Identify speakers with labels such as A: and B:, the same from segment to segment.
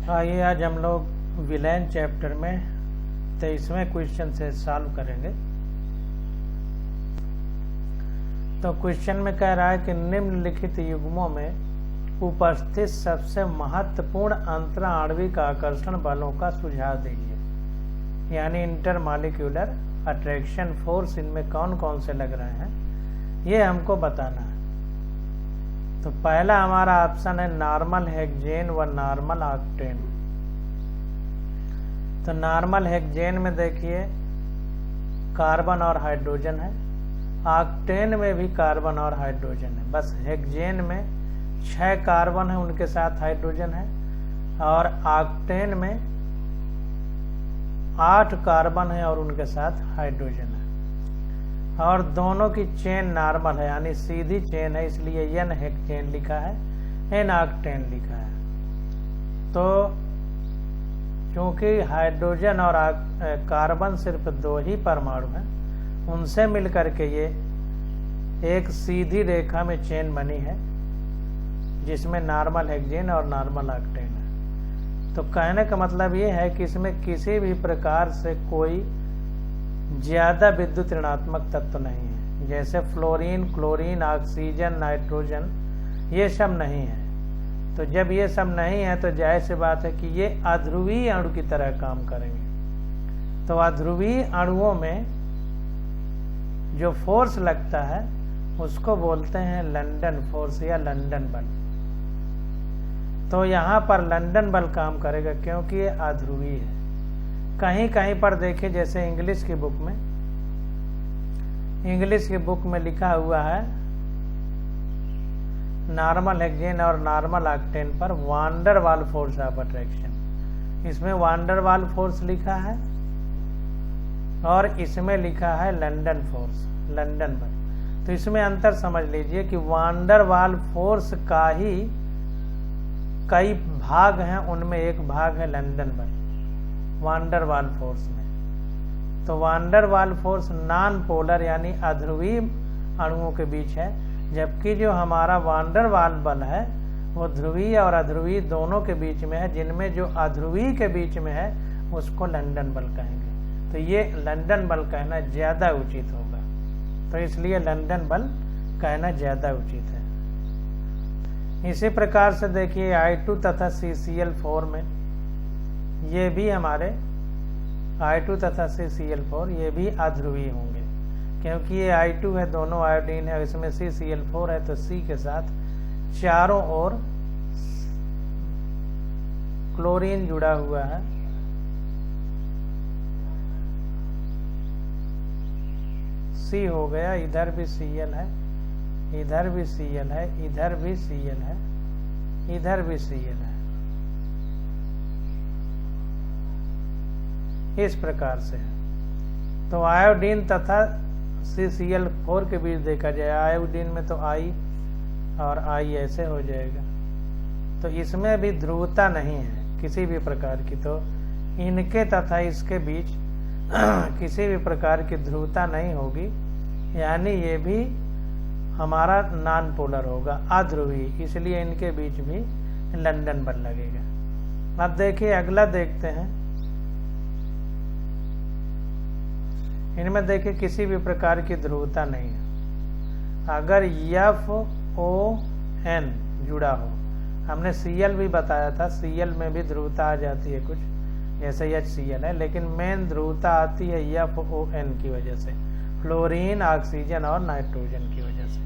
A: आइए आज हम लोग विलेन चैप्टर में 23वें क्वेश्चन से सॉल्व करेंगे। तो क्वेश्चन में कह रहा है कि निम्नलिखित युग्मों में उपस्थित सबसे महत्वपूर्ण अंतराणविक आकर्षण बलों का सुझाव दीजिए, यानी इंटरमॉलिक्यूलर अट्रैक्शन फोर्स इनमें कौन कौन से लग रहे हैं ये हमको बताना है। तो पहला हमारा ऑप्शन है नॉर्मल हेक्सेन व नॉर्मल ऑक्टेन। तो नॉर्मल हेक्सेन में देखिए कार्बन और हाइड्रोजन है, ऑक्टेन में भी कार्बन और हाइड्रोजन है। बस हेक्सेन में 6 कार्बन है, उनके साथ हाइड्रोजन है, और ऑक्टेन में 8 कार्बन है और उनके साथ हाइड्रोजन है। और दोनों की चेन नॉर्मल है, यानी सीधी चेन है, इसलिए एन हेक्सेन लिखा है, एन ऑक्टेन लिखा है। तो क्योंकि हाइड्रोजन और कार्बन सिर्फ 2 ही परमाणु हैं, उनसे मिलकर के ये एक सीधी रेखा में चेन बनी है जिसमें नॉर्मल हेक्सेन और नॉर्मल ऑक्टेन है। तो कहने का मतलब ये है कि इसमें किसी भी प्रकार से कोई ज्यादा विद्युत ऋणात्मक तत्व नहीं है, जैसे फ्लोरीन, क्लोरीन, ऑक्सीजन, नाइट्रोजन, ये सब नहीं है। तो जब ये सब नहीं है तो जाहिर सी बात है कि ये अध्रुवीय अणु की तरह काम करेंगे। तो अध्रुवीय अणुओं में जो फोर्स लगता है उसको बोलते हैं लंदन फोर्स या लंदन बल। तो यहाँ पर लंदन बल काम करेगा क्योंकि ये अध्रुवीय है। कहीं कहीं पर देखिए, जैसे इंग्लिश की बुक में लिखा हुआ है नॉर्मल हेक्सेन और नॉर्मल ऑक्टेन पर वांडर वाल फोर्स ऑफ अट्रैक्शन। इसमें वांडर वाल फोर्स लिखा है और इसमें लिखा है लंदन फोर्स, लंदन बल। तो इसमें अंतर समझ लीजिए कि वांडर वाल फोर्स का ही कई भाग हैं, उनमें एक भाग है लंदन बल वांडर वाल फोर्स में। तो वांडर वाल फोर्स नॉन पोलर यानी अध्रुवीय अणुओं के बीच है, जबकि जो हमारा वांडर वाल बल है वो ध्रुवीय और अध्रुवीय दोनों के बीच में है, जिनमें जो अध्रुवीय के बीच में है उसको लंदन बल कहेंगे। तो ये लंदन बल कहना ज्यादा उचित होगा, तो इसलिए लंदन बल कहना ज्यादा उचित है। इसी प्रकार से देखिए I2 तथा CCl4 में ये भी हमारे I2 तथा CCl4 ये भी अध्रुवीय होंगे, क्योंकि ये I2 है, दोनों आयोडीन है, इसमें CCl4 है, तो C के साथ चारों ओर क्लोरीन जुड़ा हुआ है। C हो गया, इधर भी Cl है, इधर भी Cl है, इधर भी Cl है, इधर भी Cl है। इस प्रकार से है। तो आयोडीन तथा CCl4 के बीच देखा जाए, आयोडीन में तो I और I ऐसे हो जाएगा, तो इसमें भी ध्रुवता नहीं है किसी भी प्रकार की। तो इनके तथा इसके बीच किसी भी प्रकार की ध्रुवता नहीं होगी, यानी ये भी हमारा नॉन पोलर होगा, अध्रुवीय, इसलिए इनके बीच भी लंदन बल लगेगा। अब देखिए अगला देखते हैं। इनमें देखिए किसी भी प्रकार की ध्रुवता नहीं है। अगर FON जुड़ा हो, हमने Cl भी बताया था, Cl में भी ध्रुवता आ जाती है कुछ, जैसे HCl है, लेकिन मेन ध्रुवता आती है FON की वजह से, फ्लोरीन, ऑक्सीजन और नाइट्रोजन की वजह से।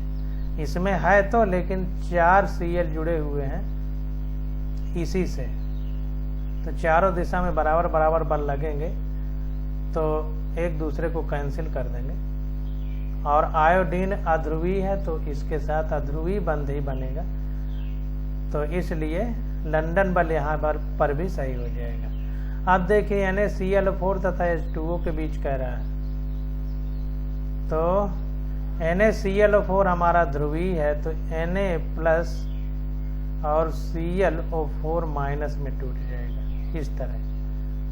A: इसमें है तो, लेकिन 4 Cl जुड़े हुए हैं इसी से, तो चारों दिशा में बराबर बराबर बल लगेंगे, तो एक दूसरे को कैंसिल कर देंगे। और आयोडीन अध्रुवीय है तो इसके साथ अध्रुवीय बंध ही बनेगा, तो इसलिए लंदन बल यहाँ पर भी सही हो जाएगा। अब देखिए NaCl4 तथा H2O के बीच कह रहा है, तो NaCl4 हमारा ध्रुवीय है, तो Na+ और ClO4- में टूट जाएगा इस तरह,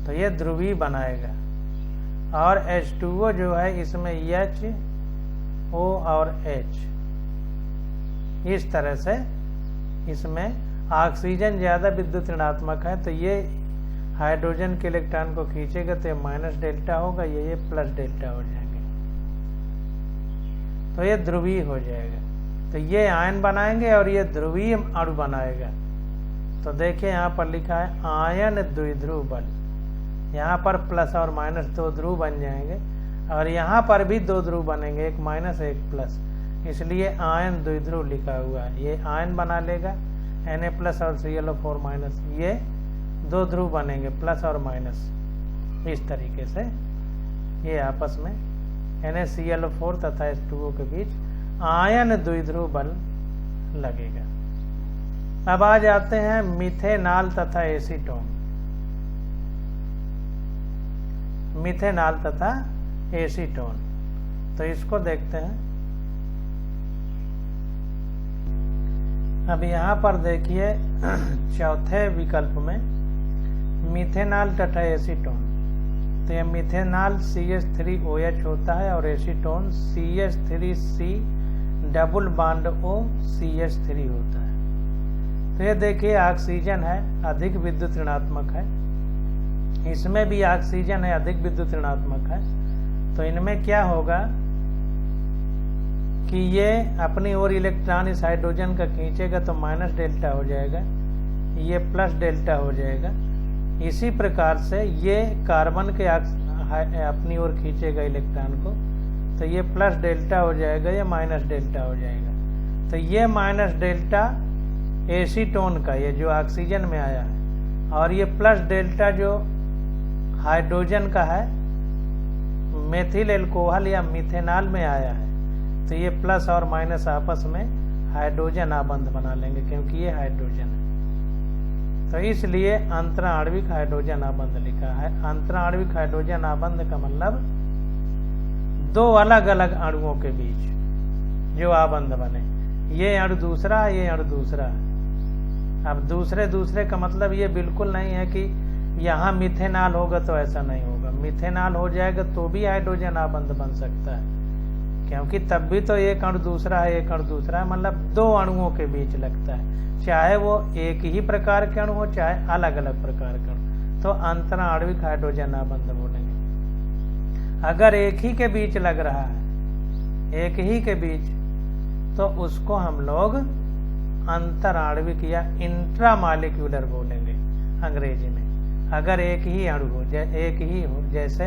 A: तो ये ध्रुवीय बनाएगा। और H2O जो है इसमें HO और H, इस तरह से इसमें ऑक्सीजन ज़्यादा विद्युत ऋणात्मक है तो ये हाइड्रोजन के इलेक्ट्रॉन को खींचेगा तो ये माइनस डेल्टा होगा, ये प्लस डेल्टा हो जाएंगे, तो ये ध्रुवीय हो जाएगा। तो ये आयन बनाएंगे और ये ध्रुवीय अणु बनाएगा। तो देखिए यहाँ पर लिखा है आयन द्विध्रुव बल, यहाँ पर प्लस और माइनस दो ध्रुव बन जाएंगे और यहाँ पर भी दो ध्रुव बनेंगे, एक माइनस एक प्लस, इसलिए आयन द्विध्रुव लिखा हुआ है। ये आयन बना लेगा Na प्लस और ClO4 माइनस, ये दो ध्रुव बनेंगे प्लस और माइनस, इस तरीके से ये आपस में NaClO4 तथा H2O के बीच आयन द्विध्रुव बल लगेगा। अब आ जाते हैं मिथेनॉल तथा एसीटोन। मिथेनॉल तथा एसीटोन, तो इसको देखते हैं। अब यहाँ पर देखिए चौथे विकल्प में मिथेनॉल तथा एसीटोन, तो ये मिथेनॉल CH3OH होता है और acetone CH3C double bond O CH3 होता है। तो ये देखिए ऑक्सीजन है, अधिक विद्युत ऋणात्मक है, इसमें भी ऑक्सीजन है, अधिक विद्युत ऋणात्मक है। तो इनमें क्या होगा कि ये अपनी ओर इलेक्ट्रॉन इस हाइड्रोजन का खींचेगा तो माइनस डेल्टा हो जाएगा, ये प्लस डेल्टा हो जाएगा। इसी प्रकार से ये कार्बन के अपनी ओर खींचेगा इलेक्ट्रॉन को तो ये प्लस डेल्टा हो जाएगा, ये माइनस डेल्टा हो जाएगा। तो ये माइनस डेल्टा एसीटोन का, ये जो ऑक्सीजन में आया है, और ये प्लस डेल्टा जो हाइड्रोजन का है, मेथिल एल्कोहल या मिथेनॉल में आया है, तो ये प्लस और माइनस आपस में हाइड्रोजन आबंध बना लेंगे क्योंकि ये हाइड्रोजन है। तो इसलिए अंतराणविक हाइड्रोजन आबंध लिखा है। अंतराणविक हाइड्रोजन आबंध का मतलब दो अलग अलग अणुओं के बीच जो आबंध बने, ये अणु दूसरा है, ये अणु दूसरा है। अब दूसरे का मतलब ये बिल्कुल नहीं है कि यहाँ मिथेनॉल होगा तो ऐसा नहीं होगा, मिथेनॉल हो जाएगा तो भी हाइड्रोजन आबंध बन सकता है, क्योंकि तब भी तो एक अणु दूसरा है, एक अणु दूसरा है, मतलब दो अणुओं के बीच लगता है, चाहे वो एक ही प्रकार के अणु हो चाहे अलग अलग प्रकार के अणु, तो अंतराणविक हाइड्रोजन आबंध बोलेंगे। अगर एक ही के बीच लग रहा है, एक ही के बीच, तो उसको हम लोग अंतराणविक या इंट्रामॉलिक्यूलर बोलेंगे अंग्रेजी में। अगर एक ही अणु हो, एक ही हो, जैसे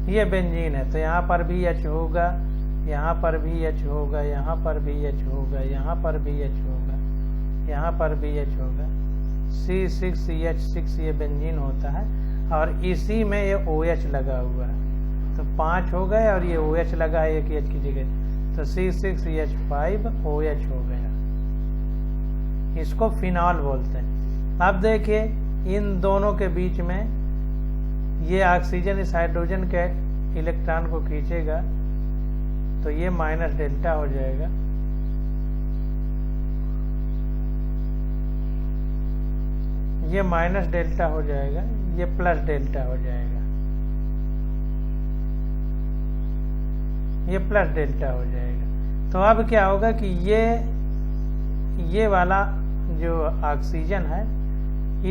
A: ये बेंजीन है तो यहाँ पर भी H होगा, यहाँ पर भी H होगा, यहाँ पर भी H होगा, यहाँ पर भी H होगा, यहाँ पर भी H होगा। C6CH6 ये बेंजीन होता है और इसी में ये OH लगा हुआ है, तो 5 हो गए और ये OH लगा है एक H की जगह, तो C6CH5OH हो गया। इसको फिनॉल बोलते हैं। अब देखिए इन दोनों के बीच में ये ऑक्सीजन इस हाइड्रोजन के इलेक्ट्रॉन को खींचेगा तो ये माइनस डेल्टा हो जाएगा, ये माइनस डेल्टा हो जाएगा, ये प्लस डेल्टा हो जाएगा, ये प्लस डेल्टा हो जाएगा। तो अब क्या होगा कि ये वाला जो ऑक्सीजन है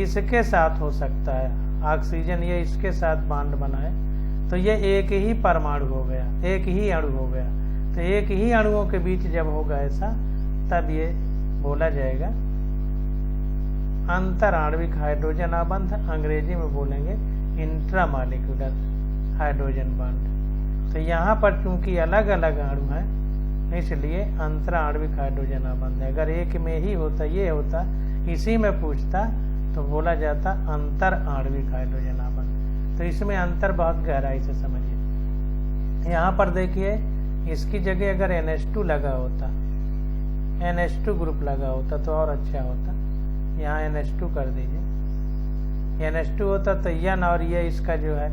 A: इसके साथ हो सकता है, ऑक्सीजन ये इसके साथ बॉन्ड बनाए तो ये एक ही परमाणु हो गया, एक ही अणु हो गया। तो एक ही अणुओं के बीच जब होगा ऐसा तब ये बोला जाएगा अंतराणविक हाइड्रोजन आबंध, अंग्रेजी में बोलेंगे इंट्रामॉलिक्यूलर हाइड्रोजन बॉन्ड। तो यहाँ पर चूंकि अलग अलग अणु हैं इसलिए अंतराणविक हाइड्रोजन आबंध है। अगर एक में ही होता, ये होता, इसी में पूछता तो बोला जाता अंतर आणविक हाइड्रोजन आबंध। तो इसमें अंतर बहुत गहराई से समझिए। यहाँ पर देखिए इसकी जगह अगर NH2 लगा होता, NH2 ग्रुप लगा होता तो और अच्छा होता। यहाँ NH2 कर दीजिए, NH2 होता तो N और ये इसका जो है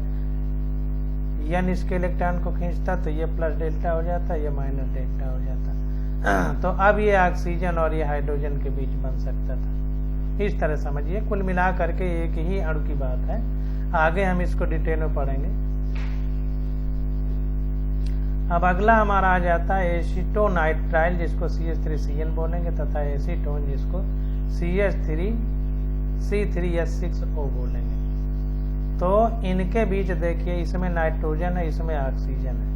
A: N इसके इलेक्ट्रॉन को खींचता तो ये प्लस डेल्टा हो जाता, ये माइनस डेल्टा हो जाता। तो अब ये ऑक्सीजन और ये हाइड्रोजन के बीच बन सकता था। इस तरह समझिए, कुल मिला करके एक ही अणु की बात है। आगे हम इसको डिटेल में पढ़ेंगे। अब अगला हमारा आ जाता है एसीटोनाइट्राइल, जिसको CH3CN बोलेंगे, तथा एसीटोन, जिसको CH3C3H6O बोलेंगे। तो इनके बीच देखिए, इसमें नाइट्रोजन है, इसमें ऑक्सीजन है,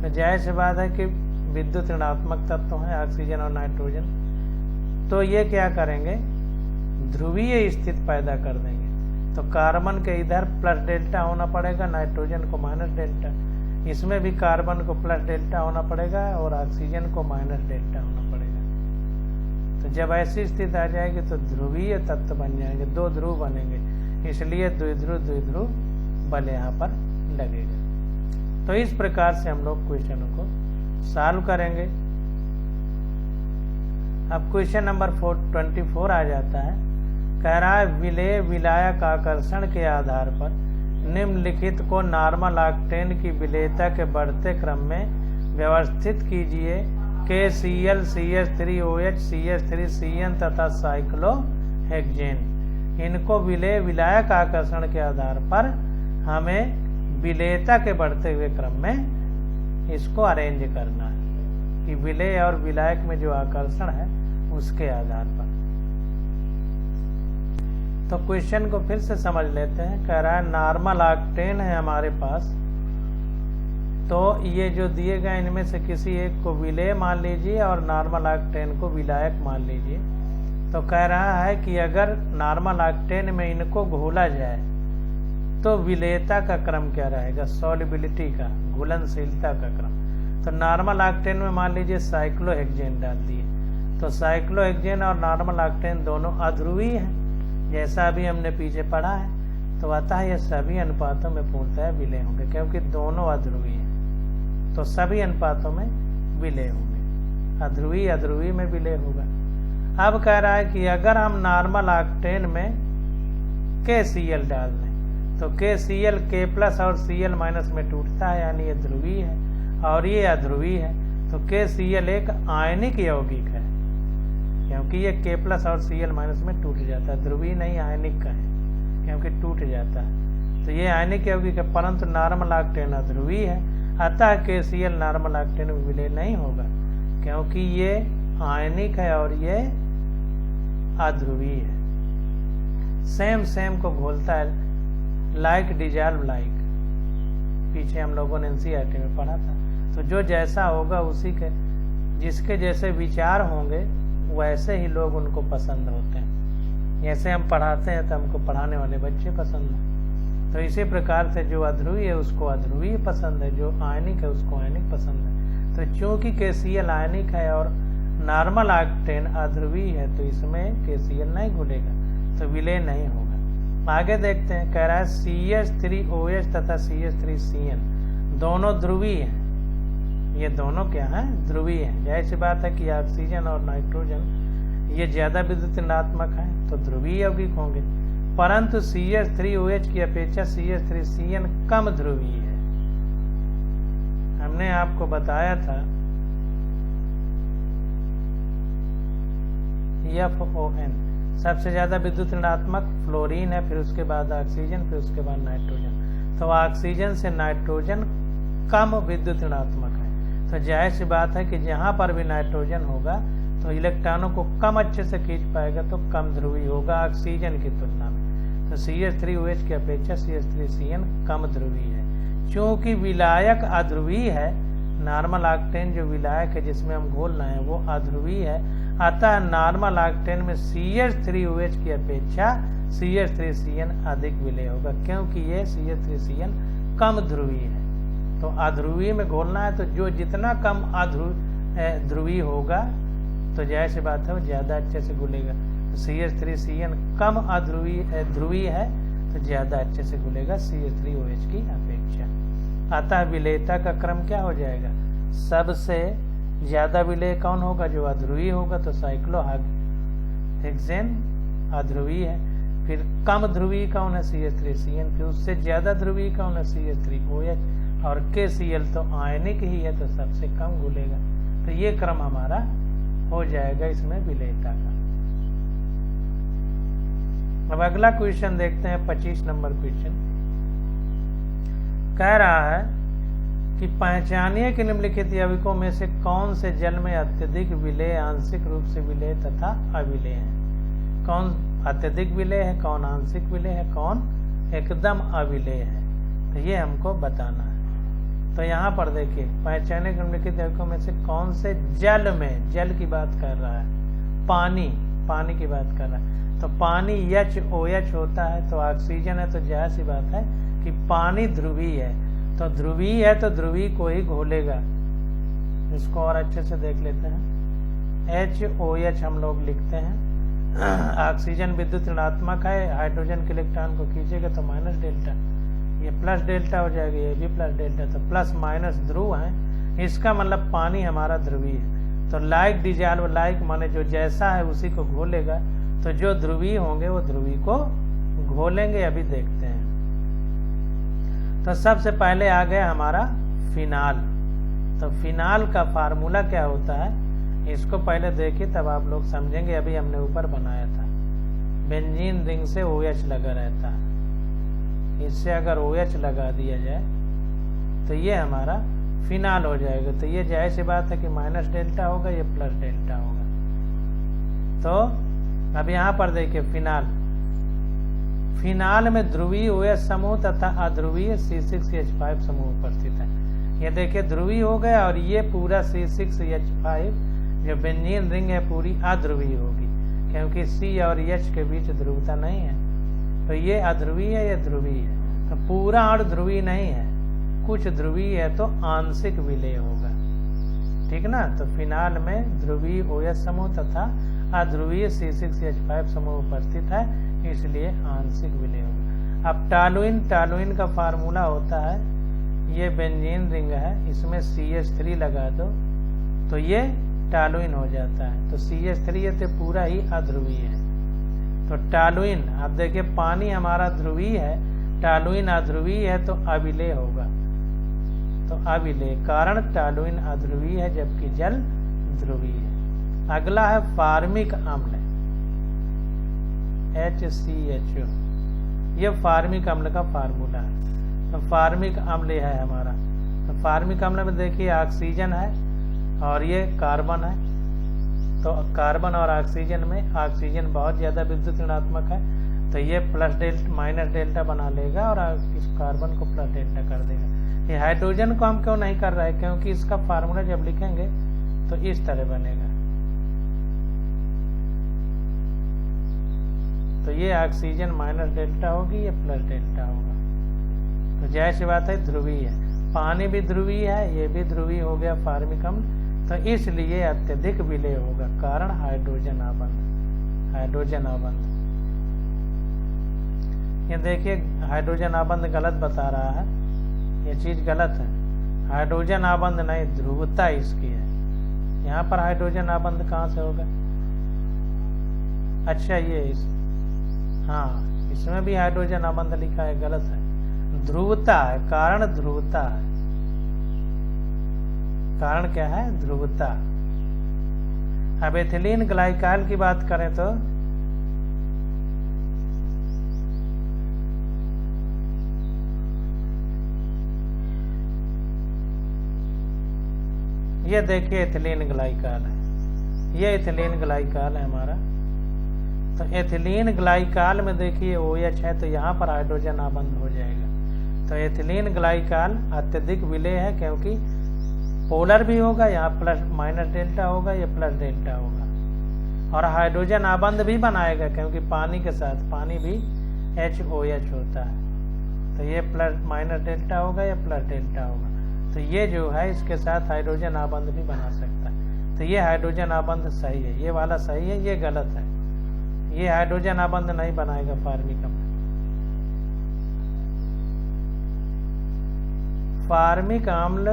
A: तो जाहिर सी बात है कि विद्युत ऋणात्मक तत्व है ऑक्सीजन और नाइट्रोजन। तो ये क्या करेंगे, ध्रुवीय स्थिति पैदा कर देंगे। तो कार्बन के इधर प्लस डेल्टा होना पड़ेगा, नाइट्रोजन को माइनस डेल्टा, इसमें भी कार्बन को प्लस डेल्टा होना पड़ेगा और ऑक्सीजन को माइनस डेल्टा होना पड़ेगा। तो जब ऐसी स्थिति आ जाएगी तो ध्रुवीय तत्व बन जाएंगे, 2 ध्रुव बनेंगे, इसलिए द्विध्रुव बल यहाँ पर लगेगा। तो इस प्रकार से हम लोग क्वेश्चनों को सॉल्व करेंगे। अब क्वेश्चन नंबर 24 आ जाता है, कह रहा है विलेय विलायक आकर्षण के आधार पर निम्नलिखित को नॉर्मल ऑक्टेन की विलेयता के बढ़ते क्रम में व्यवस्थित कीजिए। KCl, CH3OH, CH3CN तथा साइक्लोहेक्सेन, इनको विलेय विलायक आकर्षण के आधार पर हमें विलेयता के बढ़ते हुए क्रम में इसको अरेंज करना है कि विलेय और विलायक में जो आकर्षण है उसके आधार पर। तो क्वेश्चन को फिर से समझ लेते हैं। कह रहा है नॉर्मल ऑक्टेन है हमारे पास, तो ये जो दिए गए इनमें से किसी एक को विलेय मान लीजिए और नॉर्मल ऑक्टेन को विलायक मान लीजिए। तो कह रहा है कि अगर नॉर्मल ऑक्टेन में इनको घोला जाए तो विलेयता का क्रम क्या रहेगा, सॉल्युबिलिटी का, घुलनशीलता का क्रम। तो नॉर्मल ऑक्टेन में मान लीजिए साइक्लोहेक्सेन डाल दिए, तो साइक्लोहेक्सेन और नॉर्मल ऑक्टेन दोनों अध्रुवीय हैं, जैसा अभी हमने पीछे पढ़ा है। तो अतः ये सभी अनुपातों में पूर्णतः विलेय होंगे, क्योंकि दोनों अध्रुवीय हैं, तो सभी अनुपातों में विलेय होंगे, अध्रुवीय में विलेय होगा। अब कह रहा है कि अगर हम नॉर्मल ऑक्टेन में KCl डाल दें तो KCl K+ और Cl- में टूटता है, यानी ये ध्रुवीय है और ये अध्रुवीय है। तो KCl एक आयनिक यौगिक है, क्योंकि ये K+ और Cl- में टूट जाता है, ध्रुवीय नहीं आयनिक का है, क्योंकि टूट जाता है। तो ये आयनिक यौगिक है, परंतु नॉर्मल ऑक्टेन अध्रुवीय है, अतः KCl नॉर्मल ऑक्टेन में विलेय नहीं होगा, क्योंकि ये आयनिक है और ये अध्रुवीय है। सेम को घोलता है, लाइक डिजॉल्व लाइक, पीछे हम लोगों ने NCERT में पढ़ा था। तो जो जैसा होगा उसी के, जिसके जैसे विचार होंगे वैसे ही लोग उनको पसंद होते हैं। जैसे हम पढ़ाते हैं तो हमको पढ़ाने वाले बच्चे पसंद हैं, तो इसी प्रकार से जो अध्रुवीय है उसको अध्रुवीय पसंद है, जो आयनिक है उसको आयनिक पसंद है। तो चूंकि KCl आयनिक है और नॉर्मल ऑक्टेन अध्रुवीय है, तो इसमें KCl नहीं घुलेगा, तो विलेय नहीं होगा। आगे देखते हैं, कह रहा है CH3OH तथा CH3CN दोनों ध्रुवीय हैं। ये दोनों क्या हैं, ध्रुवीय हैं। जाहिर सी बात है कि ऑक्सीजन और नाइट्रोजन ये ज्यादा विद्युत ऋणात्मक है, तो ध्रुवीय यौगिक होंगे, परंतु CH3OH की अपेक्षा CH3CN कम ध्रुवीय है। हमने आपको बताया था FON सबसे ज्यादा विद्युत ऋणात्मक फ्लोरीन है, फिर उसके बाद ऑक्सीजन, फिर उसके बाद नाइट्रोजन। तो ऑक्सीजन से नाइट्रोजन कम विद्युत ऋणात्मक है। तो जाहिर सी बात है कि जहां पर भी नाइट्रोजन होगा तो इलेक्ट्रॉनों को कम अच्छे से खींच पाएगा, तो कम ध्रुवीय होगा ऑक्सीजन की तुलना में। तो CH3OH की अपेक्षा CH3CN कम ध्रुवीय है। चूंकि विलायक अध्रुवीय है, नॉर्मल ऑक्टेन जो विलायक है जिसमें हम घोल रहे हैं वो अध्रुवीय है, अतः नॉर्मल ऑक्टेन में CH3OH की अपेक्षा CH3CN अधिक विलेय होगा, क्योंकि ये CH3CN कम ध्रुवीय है। तो अध्रुवीय में घोलना है, तो जो जितना कम ध्रुवीय होगा तो जाहिर सी बात है वो ज्यादा अच्छे से घुलेगा। तो CH3CN कम ध्रुवीय है, तो ज्यादा अच्छे से घुलेगा CH3OH की अपेक्षा। अतः विलेयता का क्रम क्या हो जाएगा, सबसे ज्यादा विलेय कौन होगा, जो अध्रुवीय होगा, तो साइक्लोहेक्सेन अध्रुवीय है। फिर कम ध्रुवीय कौन है, CH3CN, फिर उससे ज्यादा ध्रुवीय कौन है, CH3OH, और KCl तो आयनिक ही है, तो सबसे कम घुलेगा। तो ये क्रम हमारा हो जाएगा इसमें विलेयता का। अब अगला क्वेश्चन देखते हैं, 25 नंबर क्वेश्चन। कह रहा है कि पहचानिए कि निम्नलिखित यौगिकों में से कौन से जल में अत्यधिक विलेय, आंशिक रूप से विलेय तथा अविलेय है। कौन अत्यधिक विलेय है, कौन आंशिक विलेय है, कौन एकदम अविलेय है, तो ये हमको बताना है। तो यहाँ पर देखिए पहचाने कि निम्नलिखित यौगिकों में से कौन से जल में, जल की बात कर रहा है, पानी की बात कर रहा है। तो पानी HOH होता है, तो ऑक्सीजन है, तो जाहिर सी बात है कि पानी ध्रुवीय है। तो ध्रुवीय है तो ध्रुवीय को ही घोलेगा। इसको और अच्छे से देख लेते हैं। HOH हम लोग लिखते हैं। ऑक्सीजन विद्युत ऋणात्मक है, हाइड्रोजन के इलेक्ट्रॉन को खींचेगा तो माइनस डेल्टा, ये प्लस डेल्टा हो जाएगा, ये भी प्लस डेल्टा, तो प्लस माइनस ध्रुव है। इसका मतलब पानी हमारा ध्रुवीय है। तो लाइक डिजॉल्व लाइक माने जो जैसा है उसी को घोलेगा। तो जो ध्रुवीय होंगे वो ध्रुवीय को घोलेंगे। अभी देखते हैं। तो सबसे पहले आ गया हमारा फिनाल। तो फिनाल का फार्मूला क्या होता है, इसको पहले देखिए तब आप लोग समझेंगे। अभी हमने ऊपर बनाया था, बेंजीन रिंग से OH लगा रहता है, इससे अगर OH लगा दिया जाए तो ये हमारा फिनाल हो जाएगा। तो ये जाहिर सी बात है कि माइनस डेल्टा होगा, ये प्लस डेल्टा होगा। तो अब यहाँ पर देखिए फिनाल में ध्रुवीय OH समूह तथा अध्रुवीय C6H5 समूह उपस्थित है। ये देखिए ध्रुवीय हो गया और ये पूरा C6H5 जो बेंजीन रिंग है पूरी अध्रुवीय होगी, क्योंकि C और H के बीच ध्रुवता नहीं है। तो ये अध्रुवीय है, ये ध्रुवीय है। तो पूरा अण ध्रुवीय नहीं है, कुछ ध्रुवीय है, तो आंशिक विलेय होगा। ठीक ना। तो फिनाल में ध्रुवीय OH समूह तथा अध्रुवीय C6H5 समूह उपस्थित है, इसलिए आंशिक विलेय होगा। अब टॉलुइन का फार्मूला होता है, ये बेंजीन रिंग है, इसमें CH3 लगा दो तो ये टॉलुइन हो जाता है। तो CH3 ये तो पूरा ही अध्रुवीय है। तो टॉलुइन, अब देखिए पानी हमारा ध्रुवीय है, टॉलुइन अध्रुवीय है, तो अविलेय होगा। तो अविलेय, कारण टॉलुइन अध्रुवीय है जबकि जल ध्रुवीय है। अगला है फार्मिक अम्ल, HCHO, ये फार्मिक अम्ल का फार्मूला है। तो फार्मिक अम्ल है हमारा। तो फार्मिक अम्ल में देखिए ऑक्सीजन है और ये कार्बन है। तो कार्बन और ऑक्सीजन में ऑक्सीजन बहुत ज्यादा विद्युत ऋणात्मक है, तो ये प्लस डेल्टा माइनस डेल्टा बना लेगा और इस कार्बन को प्लस डेल्टा कर देगा। ये हाइड्रोजन को हम क्यों नहीं कर रहे हैं, क्योंकि इसका फार्मूला जब लिखेंगे तो इस तरह बनेगा। तो ये ऑक्सीजन माइनस डेल्टा होगी, ये प्लस डेल्टा होगा। तो जाहिर सी बात है ध्रुवीय है। पानी भी ध्रुवीय है, ये भी ध्रुवीय हो गया फार्मिक अम्ल, तो इसलिए अत्यधिक विलेय होगा, कारण हाइड्रोजन आबंध। हाइड्रोजन आबंध, ये देखिए हाइड्रोजन आबंध गलत बता रहा है, ये चीज गलत है। हाइड्रोजन आबंध नहीं, ध्रुवता इसकी है। यहाँ पर हाइड्रोजन आबंध कहाँ से होगा? अच्छा ये हाँ, इसमें भी हाइड्रोजन आबंध लिखा है, गलत है। ध्रुवता है, कारण ध्रुवता है। कारण क्या है? ध्रुवता। अब एथिलीन ग्लाइकॉल की बात करें तो ये देखिए एथिलीन ग्लाइकॉल है, ये एथिलीन ग्लाइकॉल है हमारा। तो एथिलीन ग्लाइकॉल में देखिए OH है, तो यहाँ पर हाइड्रोजन आबंध हो जाएगा। तो एथिलीन ग्लाइकॉल अत्यधिक विलेय है, क्योंकि पोलर भी होगा, यहाँ प्लस माइनस डेल्टा होगा, ये प्लस डेल्टा होगा। और हाइड्रोजन आबंध भी बनाएगा, क्योंकि पानी के साथ पानी भी HOH होता है। तो ये प्लस माइनस डेल्टा होगा, ये प्लस डेल्टा होगा। तो ये जो है इसके साथ हाइड्रोजन आबंध भी बना सकता है। तो ये हाइड्रोजन आबंध सही है, ये वाला सही है, ये गलत है। ये हाइड्रोजन आबंध नहीं बनाएगा फार्मिक अम्ल। फार्मिक अम्ल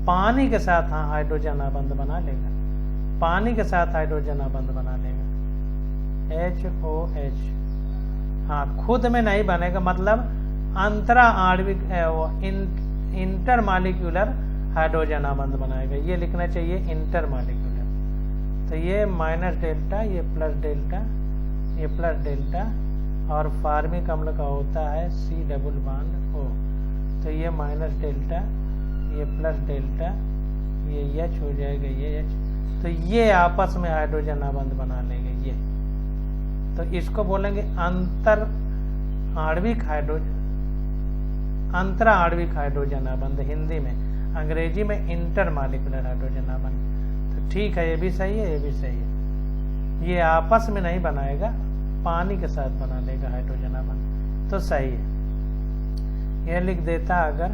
A: पानी के साथ हाँ हाइड्रोजन आबंध बना लेगा, पानी के साथ हाइड्रोजन आबंध बना लेगा। HOH हाँ, खुद में नहीं बनेगा, मतलब अंतरा आणविक इंटरमॉलिक्यूलर हाइड्रोजन आबंध बनाएगा। ये लिखना चाहिए इंटरमॉलिक्यूलर। तो ये माइनस डेल्टा, ये प्लस डेल्टा, ये प्लस डेल्टा, और फार्मिक अम्ल का होता है C डबल बॉन्ड O। तो तो ये माइनस डेल्टा, ये प्लस डेल्टा, ये H हो जाएगा, ये H, तो ये आपस में हाइड्रोजन आबंध बना लेंगे ये। तो इसको बोलेंगे अंतर आणविक हाइड्रोजन, अंतरा आणविक हाइड्रोजन आबंध हिंदी में, अंग्रेजी में इंटर मॉलिक्यूलर हाइड्रोजन आबंध। तो ठीक है, ये भी सही है, ये भी सही है। ये आपस में नहीं बनाएगा, पानी के साथ बना लेगा हाइड्रोजन आबंध, तो सही है। यह लिख देता अगर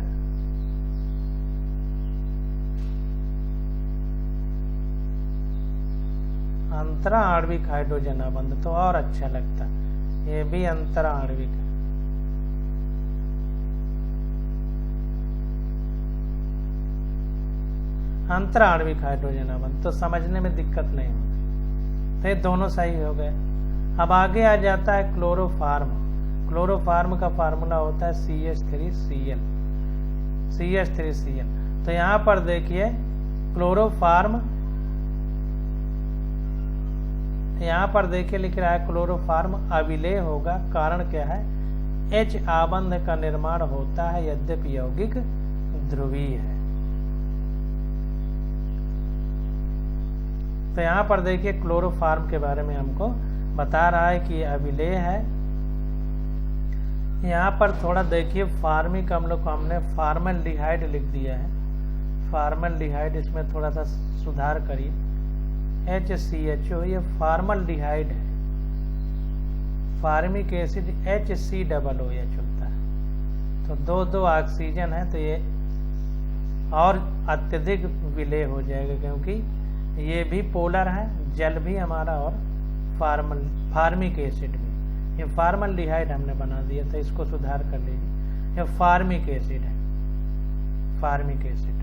A: अंतरा आणविक हाइड्रोजन आबंध तो और अच्छा लगता, ये भी अंतरा आणविक है। अंतरा आणविक हाइड्रोजन आबंध तो समझने में दिक्कत नहीं होती। तो ये दोनों सही हो गए। अब आगे आ जाता है क्लोरोफार्म। क्लोरोफार्म का फार्मूला होता है CH3Cl, CH3Cl। तो यहां पर देखिए क्लोरोफार्म, यहां पर देखिए लिख रहा है क्लोरोफार्म अविलेय होगा। कारण क्या है? H आबंध का निर्माण होता है यद्यपि यौगिक ध्रुवीय है। तो यहां पर देखिए क्लोरोफार्म के बारे में हमको बता रहा है कि अविलेय है। यहाँ पर थोड़ा देखिए फार्मिक अम्ल को हमने फार्मल्डिहाइड लिख दिया है, फार्मल्डिहाइड, इसमें थोड़ा सा सुधार करिए। HCHO ये फार्मल्डिहाइड है, फार्मिक एसिड HCOOH होता है। तो दो दो ऑक्सीजन है, तो ये और अत्यधिक विलेय हो जाएगा क्योंकि ये भी पोलर है, जल भी हमारा और फार्मिक एसिड भी। ये फार्मल्डिहाइड हमने बना दिया था, इसको सुधार कर लीजिए। ये फार्मिक एसिड है, फार्मिक एसिड।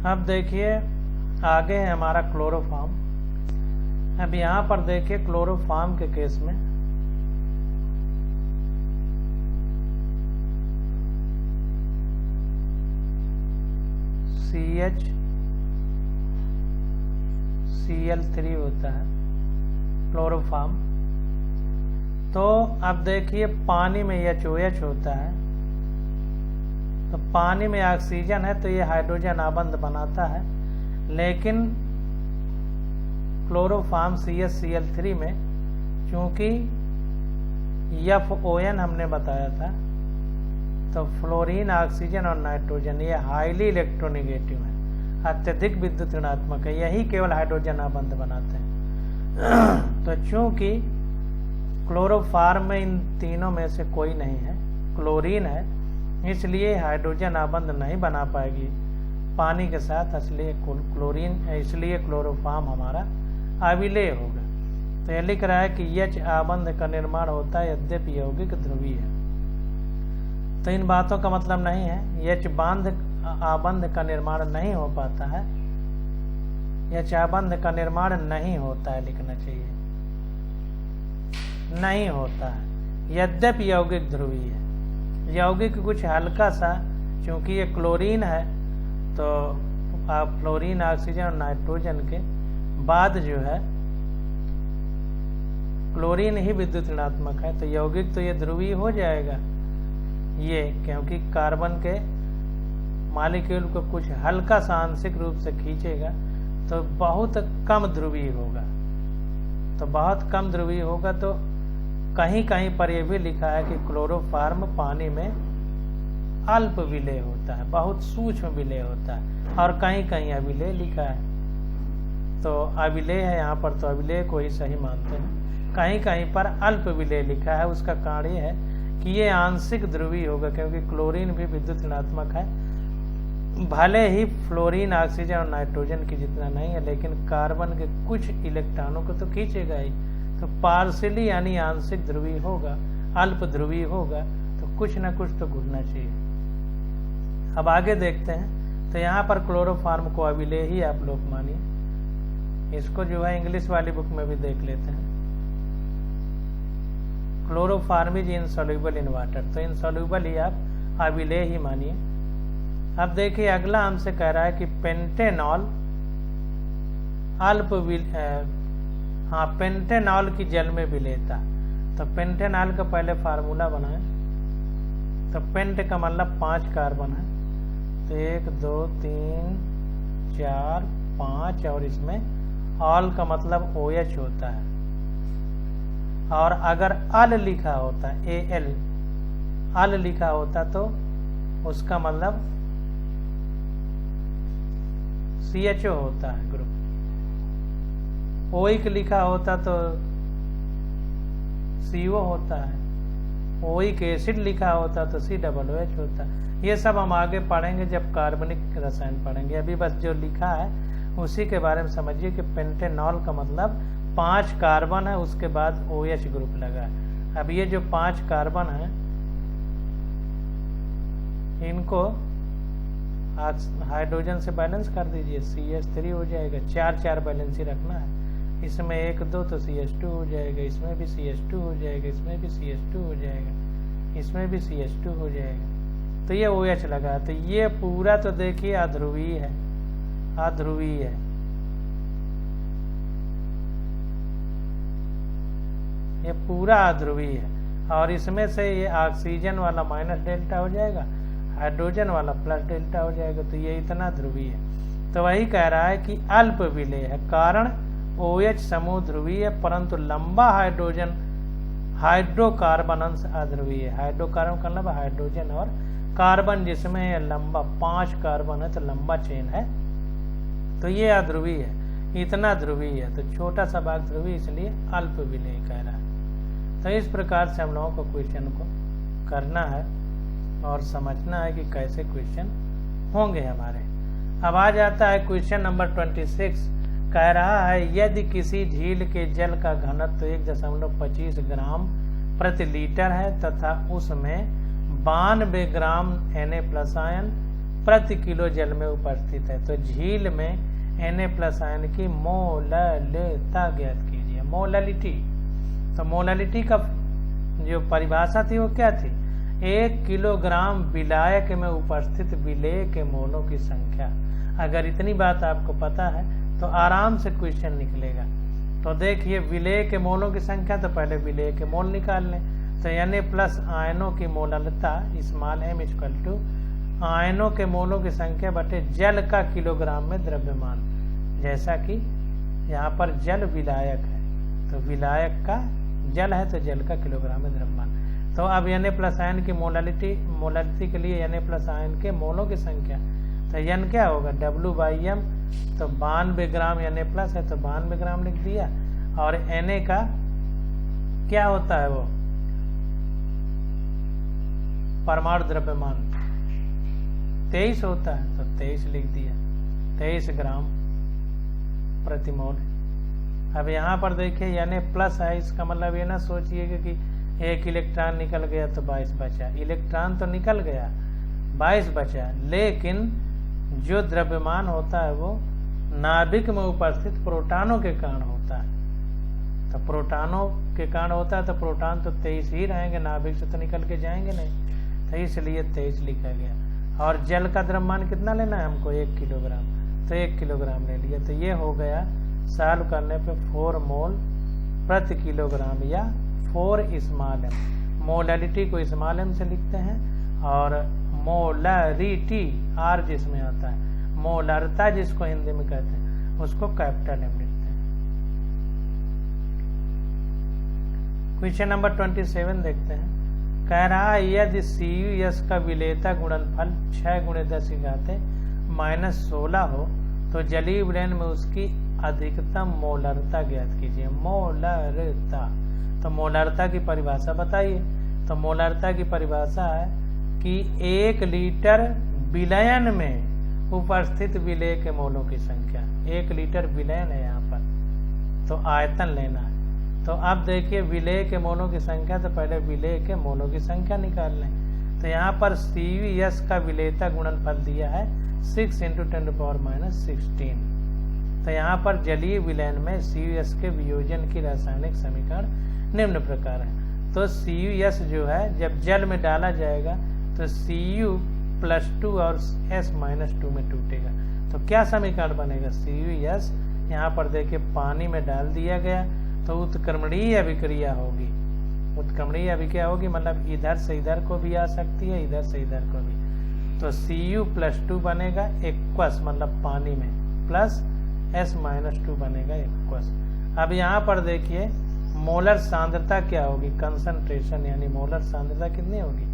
A: अब देखिए आगे है हमारा क्लोरोफॉर्म। अब यहां पर देखिए क्लोरोफॉर्म के केस में CHCl3 होता है क्लोरोफॉर्म। तो अब देखिए पानी में HOH होता है, तो पानी में ऑक्सीजन है तो ये हाइड्रोजन आबंध बनाता है, लेकिन क्लोरोफॉर्म CHCl3 में चूंकि FON हमने बताया था, तो फ्लोरीन, ऑक्सीजन और नाइट्रोजन ये हाईली इलेक्ट्रोनेगेटिव है, अत्यधिक विद्युत ऋणात्मक है, यही केवल हाइड्रोजन आबंध बनाते हैं। तो चूंकि क्लोरोफॉर्म में इन तीनों में से कोई नहीं है, क्लोरीन है, इसलिए हाइड्रोजन आबंध नहीं बना पाएगी पानी के साथ, इसलिए क्लोरीन, इसलिए क्लोरोफॉर्म हमारा अविलेय होगा। तो यह लिख रहा है कि H आबंध का निर्माण होता है यद्यपि यौगिक ध्रुवीय है। तो इन बातों का मतलब नहीं है H आबंध का निर्माण नहीं हो पाता है, H आबंध का निर्माण नहीं होता है, लिखना चाहिए, नहीं होता है यद्यपि यौगिक ध्रुवीय है। यौगिक कुछ हल्का सा, चूंकि ये क्लोरीन है तो आप फ्लोरीन, ऑक्सीजन और नाइट्रोजन के बाद जो है क्लोरीन ही विद्युत ऋणात्मक है, तो यौगिक तो ये ध्रुवीय हो जाएगा ये, क्योंकि कार्बन के मॉलिक्यूल को कुछ हल्का सा आंशिक रूप से खींचेगा तो बहुत कम ध्रुवीय होगा। तो बहुत कम ध्रुवीय होगा, तो कहीं कहीं पर यह भी लिखा है कि क्लोरोफॉर्म पानी में अल्प विलेय होता है, बहुत सूक्ष्म विलेय होता है, और कहीं कहीं अविलेय लिखा है। तो अविलेय है यहाँ पर, तो अविलेय को ही सही मानते हैं। कहीं कहीं पर अल्प विलेय लिखा है, उसका कारण ये है कि ये आंशिक ध्रुवीय होगा, क्योंकि क्लोरीन भी विद्युत ऋणात्मक है, भले ही फ्लोरीन, ऑक्सीजन और नाइट्रोजन की जितना नहीं है, लेकिन कार्बन के कुछ इलेक्ट्रॉनों को तो खींचेगा ही। तो पार्शियली यानी आंशिक ध्रुवीय होगा, अल्प ध्रुवीय होगा, तो कुछ ना कुछ तो घुलना चाहिए। अब आगे देखते हैं। तो यहाँ पर क्लोरोफॉर्म को अविलेय ही आप लोग मानिए, इसको जो है इंग्लिश वाली बुक में भी देख लेते हैं। Chloroform is insoluble in water, तो इनसॉल्युबल ही आप अविलेय ही मानिए। अब देखिए अगला हमसे कह रहा है कि पेंटेनॉल पेंटेनॉल की जल में विलेयता। तो पेंटेनॉल का पहले फार्मूला बनाए। तो पेंट का मतलब 5 कार्बन है, तो 1 2 3 4 5, और इसमें ऑल का मतलब OH होता है। और अगर अल लिखा होता AL, अल लिखा होता तो उसका मतलब CHO होता है ग्रुप। ओइक लिखा होता तो CO होता है। ओइक एसिड लिखा होता तो COOH होता है। ये सब हम आगे पढ़ेंगे जब कार्बनिक रसायन पढ़ेंगे। अभी बस जो लिखा है उसी के बारे में समझिए कि पेंटेनॉल का मतलब 5 कार्बन है, उसके बाद OH ग्रुप लगा है। अब ये जो 5 कार्बन है इनको हाइड्रोजन से बैलेंस कर दीजिए, CH3 हो जाएगा। 4 बैलेंस ही रखना है। इसमें 1 2 तो CH2 हो जाएगा, इसमें भी CH2 हो जाएगा, इसमें भी CH2 हो जाएगा, इसमें भी CH2 हो जाएगा। तो ये OH लगा। तो ये पूरा तो देखिए अध्रुवीय है, अध्रुवीय है। ये पूरा अध्रुवीय है। और इसमें से ये ऑक्सीजन वाला माइनस डेल्टा हो जाएगा, हाइड्रोजन वाला प्लस डेल्टा हो जाएगा। तो ये इतना ध्रुवीय है। तो वही कह रहा है कि अल्प विलेय है, कारण OH समूह ध्रुवीय है, परंतु लंबा हाइड्रोकार्बन अंश अध्रुवीय है। हाइड्रोकार्बन का मतलब हाइड्रोजन और कार्बन जिसमें लंबा 5 कार्बन है तो लंबा चेन है, तो ये अध्रुवीय है, इतना ध्रुवीय है। तो छोटा सा भाग ध्रुवीय, इसलिए अल्प विलेय कह रहा है। तो इस प्रकार से हम लोगों को क्वेश्चन को करना है और समझना है कि कैसे क्वेश्चन होंगे हमारे। अब आ जाता है क्वेश्चन नंबर 26। कह रहा है यदि किसी झील के जल का घनत्व 1.25 ग्राम प्रति लीटर है तथा उसमें 92 ग्राम Na+ आयन प्रति किलो जल में उपस्थित है, तो झील में Na+ आयन की मोललता ज्ञात कीजिए। मोललिटी, तो मोललिटी का जो परिभाषा थी वो क्या थी? 1 किलोग्राम विलायक में उपस्थित विलेय के मोलों की संख्या। अगर इतनी बात आपको पता है तो आराम से क्वेश्चन निकलेगा। तो देखिए विलेय के मोलों की संख्या, तो पहले विलेय के मोल निकाल लें। तो Na+ आयनों की मोललता m आयनों के मोलों की संख्या बटे जल का किलोग्राम में द्रव्यमान। जैसा कि यहाँ पर जल विलायक है, तो विलायक का जल है तो जल का किलोग्राम में द्रव्यमान। तो अब Na+ आयन की मोललिटी के लिए Na+ आयन के मोलों की संख्या, तो n क्या होगा? W/m, तो 92 ग्राम Na+ है तो 92 ग्राम लिख दिया। और Na का क्या होता है? वो परमाणु द्रव्यमान 23 होता है, तो 23 लिख दिया, 23 ग्राम प्रति मोल। अब यहाँ पर देखिए Na+ है, इसका मतलब ये ना सोचिएगा कि 1 इलेक्ट्रॉन निकल गया तो 22 बचा। इलेक्ट्रॉन तो निकल गया, 22 बचा, लेकिन जो द्रव्यमान होता है वो नाभिक में उपस्थित प्रोटॉनों के कारण होता है। तो प्रोटॉनों के कारण होता है, तो प्रोटॉन तो 23 ही रहेंगे, नाभिक से तो निकल के जाएंगे नहीं, तो इसलिए 23 लिखा गया। और जल का द्रव्यमान कितना लेना है हमको? 1 किलोग्राम, तो 1 किलोग्राम ले लिया। तो ये हो गया सॉल्व करने पे 4 मोल प्रति किलोग्राम या 4 स्मॉल m। मोललिटी को स्मॉल m से लिखते हैं और मोलरिटी R जिसमें आता है, मोलरता जिसको हिंदी में कहते हैं, उसको कैपिटल M लिखते हैं। क्वेश्चन नंबर 27 देखते हैं। कह रहा है यदि CuS का विलेयता गुणनफल 6 × 10⁻16 हो तो जलीय विलयन में उसकी अधिकतम मोलरता ज्ञात कीजिए। मोलरता, तो मोलरता की परिभाषा बताइए। तो मोलरता की परिभाषा है कि 1 लीटर विलयन में उपस्थित विलेय के मोलों की संख्या। 1 लीटर विलयन है यहाँ पर, तो आयतन लेना है। तो अब देखिए विलेय के मोलों की संख्या, तो पहले विलेय के मोलों की संख्या निकाल लें। तो यहाँ पर CuS का विलेयता गुणनफल दिया है 6 × 10⁻16। तो यहाँ पर जलीय विलयन में CuS के वियोजन की रासायनिक समीकरण निम्न प्रकार है। तो CuS जो है जब जल में डाला जाएगा तो Cu +2 और S-2 में टूटेगा। तो क्या समीकरण बनेगा? CuS, यहाँ पर देखिए पानी में डाल दिया गया तो उत्क्रमणीय अभिक्रिया होगी। उत्क्रमणीय अभिक्रिया होगी मतलब इधर से इधर को भी आ सकती है, इधर से इधर को भी। तो Cu+2 बनेगा एक्वस मतलब पानी में, प्लस S-2 बनेगा एक्वस। अब यहाँ पर देखिए मोलर सांद्रता क्या होगी? कंसंट्रेशन यानी मोलर सांद्रता कितनी होगी?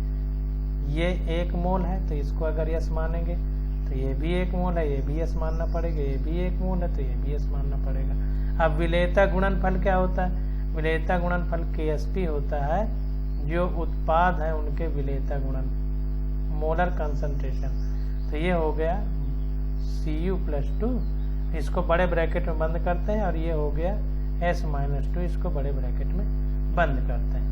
A: ये 1 मोल है तो इसको अगर यस मानेंगे तो ये भी 1 मोल है, ये भी यस मानना पड़ेगा, ये भी 1 मोल है तो ये भी यस मानना पड़ेगा। अब विलेयता गुणनफल क्या होता है? विलेयता गुणनफल Ksp होता है जो उत्पाद है उनके विलेयता गुणन मोलर कंसंट्रेशन। तो ये हो गया Cu+2, इसको बड़े ब्रैकेट में बंद करते हैं, और ये हो गया S-2, इसको बड़े ब्रैकेट में बंद करते हैं।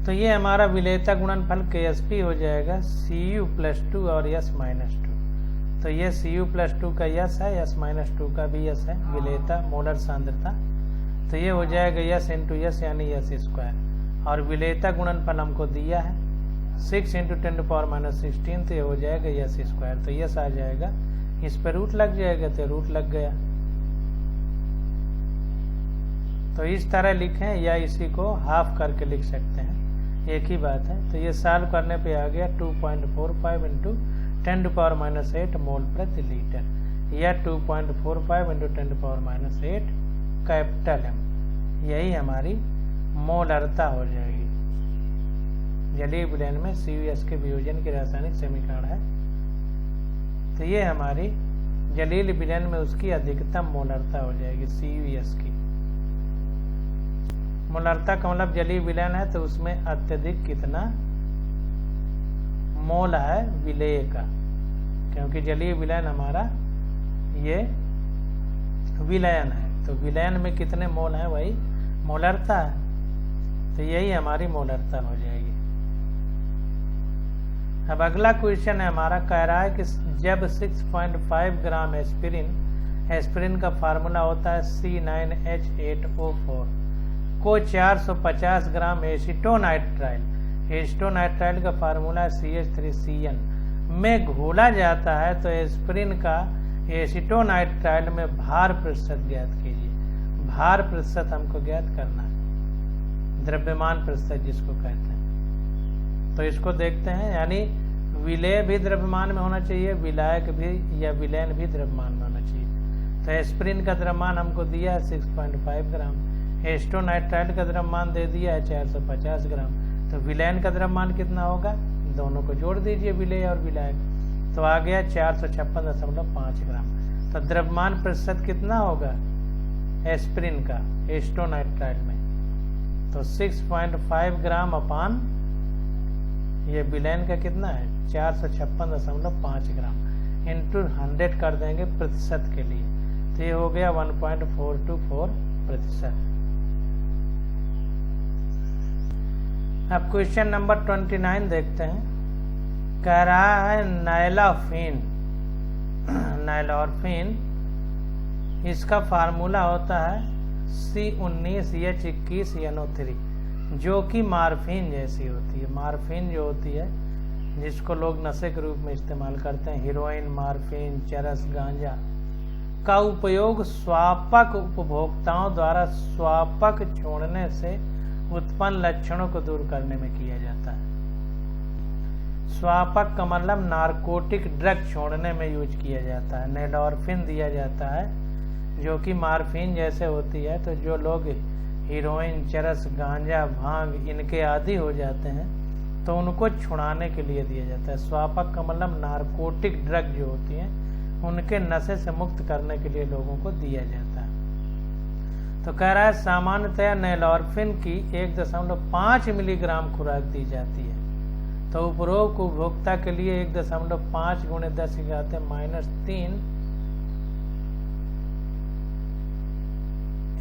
A: तो ये हमारा विलेयता गुणनफल Ksp हो जाएगा Cu+2 और S-2। तो ये Cu+2 का यस है, S-2 का भी यस है, विलेयता मोलर सांद्रता। तो ये हो जाएगा S × S यानी S²। और विलेयता गुणनफल हमको दिया है 6 × 10⁻16, तो ये हो जाएगा S²। तो यस आ जाएगा, इस पर रूट लग जाएगा तो रूट लग गया। तो इस तरह लिखें या इसी को हाफ करके लिख सकते हैं, एक ही बात है। तो ये सॉल्व करने पे आ गया 2.45 × 10⁻8 मोल प्रति लीटर, या 2.45 × 10⁻8 कैपिटल M। यही हमारी मोलरता हो जाएगी। जलीय विलयन में CuS के वियोजन की रासायनिक समीकरण है। तो ये हमारी जलीय विलयन में उसकी अधिकतम मोलरता हो जाएगी CuS की। मोलरता का मतलब जलीय विलयन है तो उसमें अत्यधिक कितना मोल है विलेय का, क्योंकि जलीय विलयन हमारा ये विलयन है तो विलयन में कितने मोल है वही मोलरता है। तो यही हमारी मोलरता हो जाएगी। अब अगला क्वेश्चन है हमारा, कह रहा है कि जब 6.5 ग्राम एस्पिरिन का फार्मूला होता है C9H8O4 को 450 ग्राम एसिटोनाइट्राइल का फार्मूला है CH3CN में घोला जाता है, तो एस्पिरिन का एसिटोनाइट्राइल में भार प्रतिशत ज्ञात कीजिए। भार प्रतिशत हमको ज्ञात करना है, द्रव्यमान प्रतिशत जिसको कहते हैं। तो इसको देखते हैं, यानी विलेय भी द्रव्यमान में होना चाहिए, विलायक भी या विलयन भी द्रव्यमान में होना चाहिए। तो एस्पिरिन का द्रव्यमान हमको दिया है 6.5 ग्राम, एसिटोनाइट्राइल का द्रव्यमान दे दिया है 450 ग्राम। तो विलयन का द्रव्यमान कितना होगा? दोनों को जोड़ दीजिए, विलेय और विलायक, तो आ गया 456.5 ग्राम। तो द्रव्यमान प्रतिशत कितना होगा एस्पिरिन का एसिटोनाइट्राइल में? तो 6.5 ग्राम अपान ये विलयन का कितना है 456.5 ग्राम इंटू 100 कर देंगे प्रतिशत के लिए, तो ये हो गया 1.424%। अब क्वेश्चन नंबर 29 देखते हैं। कह रहा है नाइलॉर्फिन इसका फार्मूला होता है C19H21NO3 जो कि मार्फिन जैसी होती है। मार्फिन जो होती है जिसको लोग नशे के रूप में इस्तेमाल करते हैं, हीरोइन, मार्फिन, चरस, गांजा का उपयोग स्वापक उपभोक्ताओं द्वारा स्वापक छोड़ने से उत्पन्न लक्षणों को दूर करने में किया जाता है। स्वापक का मतलब नारकोटिक ड्रग छोड़ने में यूज किया जाता है। नाइलॉर्फिन दिया जाता है जो कि मार्फिन जैसे होती है, तो जो लोग हीरोइन, चरस, गांजा, भांग इनके आदी हो जाते हैं तो उनको छुड़ाने के लिए दिया जाता है। स्वापक का मतलब नारकोटिक ड्रग जो होती हैं उनके नशे से मुक्त करने के लिए लोगों को दिया जाता है। तो कह रहा है सामान्यतया नाइलॉर्फिन की 1.5 मिलीग्राम खुराक दी जाती है। तो उपरोक्त उपभोक्ता के लिए 1.5 × 10⁻³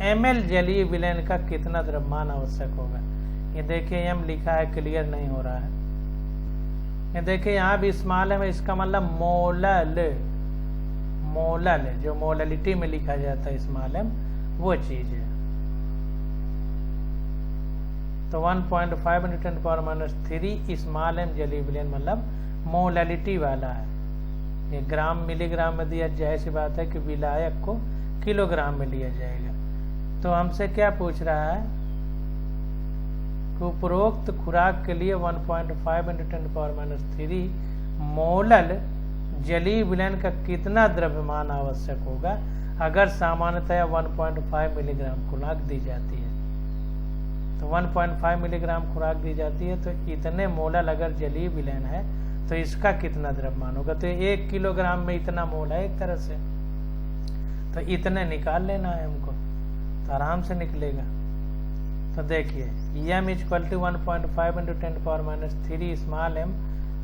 A: ml जलीय विलयन का कितना द्रव्यमान आवश्यक होगा। ये देखिए m लिखा है, क्लियर नहीं हो रहा है। ये देखिए यहाँ भी स्मॉल है, इसका मतलब मोलल जो मोललिटी में लिखा जाता है स्मॉल m वो चीज है। तो 1.5 × 10⁻³ स्मॉल m जलीय विलयन मतलब मोलैलिटी वाला है। ये ग्राम मिलीग्राम में दिया, जाहिर सी बात है कि विलायक को किलोग्राम में लिया जाएगा। तो हमसे क्या पूछ रहा है कि उपरोक्त खुराक के लिए 1.5 × 10⁻³ मोलल जलीय विलयन का कितना द्रव्यमान आवश्यक होगा अगर सामान्यतया 1.5 मिलीग्राम खुराक दी जाती है। तो 1.5 मिलीग्राम खुराक दी जाती है, तो इतने मोलल अगर जलीय विलयन है तो इसका कितना द्रव्यमान होगा। तो 1 किलोग्राम में इतना मोल है एक तरह से, तो इतने निकाल लेना है हमको, तो आराम से निकलेगा। तो देखिए m = 1.5 × 10⁻³ स्मॉल m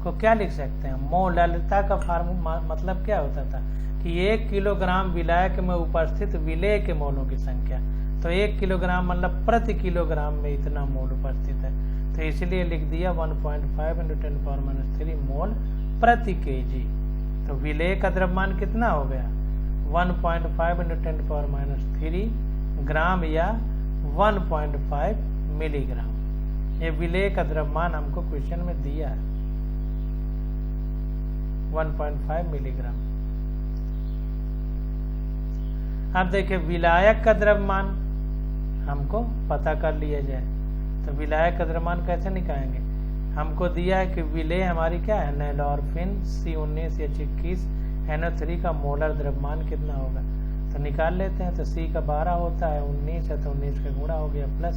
A: को क्या लिख सकते हैं, मोललता का फार्मूला मतलब क्या होता था कि 1 किलोग्राम विलायक में उपस्थित विलेय के मोलों की संख्या। तो 1 किलोग्राम मतलब प्रति किलोग्राम में इतना मोल उपस्थित है, तो इसलिए लिख दिया 1.5 × 10⁻³ मोल प्रति kg। तो विलेय का द्रव्यमान कितना हो गया 1.5 × 10⁻³ ग्राम या 1.5 मिलीग्राम। ये विलेय का द्रव्यमान हमको क्वेश्चन में दिया है 1.5 मिलीग्राम। अब देखिए विलायक का द्रव्यमान हमको पता कर लिया जाए, तो विलायक का द्रव्यमान कैसे निकालेंगे। हमको दिया है कि विलेय हमारी क्या है नैलोरफिन C19H21 NO3 का मोलर द्रव्यमान कितना होगा, तो निकाल लेते हैं। तो C का 12 होता है, 19 है तो 19 का गुणा हो गया, प्लस